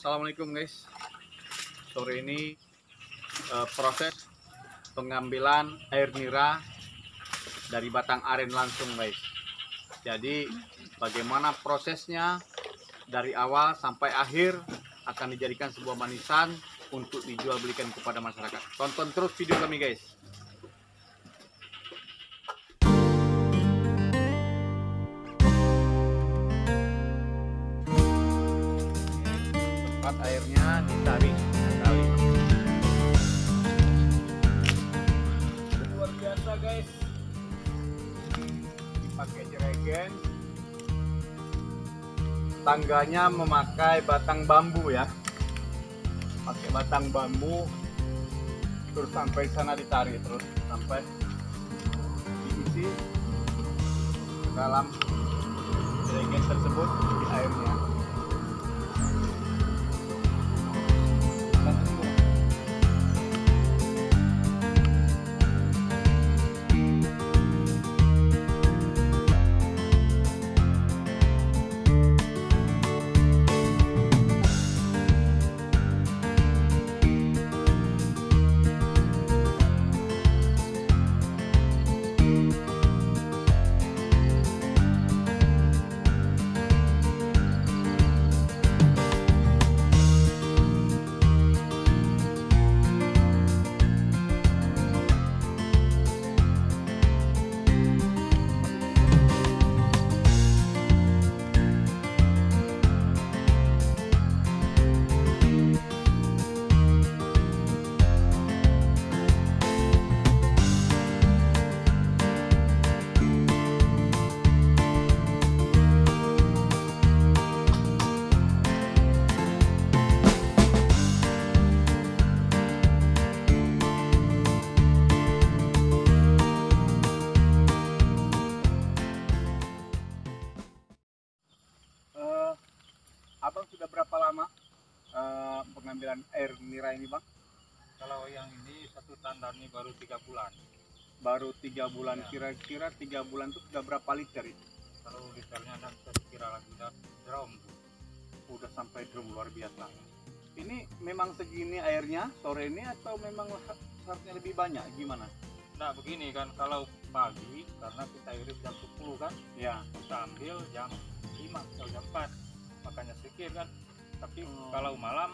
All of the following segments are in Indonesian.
Assalamualaikum guys. Sore ini proses pengambilan air nira dari batang aren langsung guys. Jadi bagaimana prosesnya dari awal sampai akhir akan dijadikan sebuah manisan untuk dijual belikan kepada masyarakat. Tonton terus video kami guys. Tempat airnya ditarik sekali. Luar biasa guys. Dipakai jerigen. Tangganya memakai batang bambu ya. Pakai batang bambu terus sampai sana ditarik terus sampai diisi ke dalam jerigen tersebut di airnya. Abang sudah berapa lama pengambilan air nira ini bang? Kalau yang ini satu tanda ini baru 3 bulan. Baru 3 bulan, Ya. kira-kira 3 bulan itu sudah berapa liter itu? Kalau liternya dan saya kira lagi udah drum. Udah sampai drum, luar biasa. Ini memang segini airnya sore ini atau memang harusnya lebih banyak? Gimana? Nah begini kan, kalau pagi karena kita iris jam 10 kan, Ya. kita ambil jam 5 atau jam 4, makanya sedikit kan. Tapi kalau malam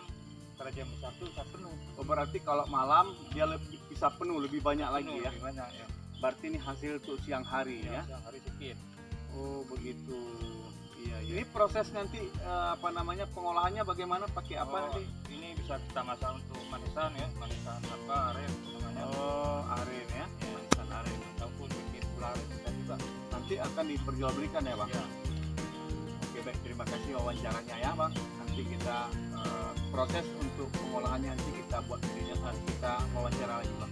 karena jam 1 bisa penuh. Oh, berarti kalau malam dia lebih bisa penuh, lebih banyak lagi Penuh, ya? lebih banyak ya. Berarti ini hasil untuk siang hari ya? Siang hari sedikit. Oh begitu. Iya, iya. Ini proses nanti pengolahannya bagaimana? Pakai apa nanti? Ini bisa kita masak untuk manisan ya, manisan apa aren namanya. Oh, aren ya? Ya, manisan aren ataupun bikin gula aren kita juga. Nanti akan diperjualbelikan ya bang? Ya. Oke baik, terima kasih wawancaranya ya bang. Nanti kita proses untuk pengolahannya nanti kita buat videonya saat kita wawancara lagi bang.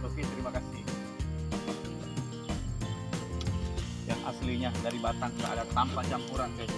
Oke, terima kasih. Yang aslinya dari batang, nggak ada tanpa campuran guys.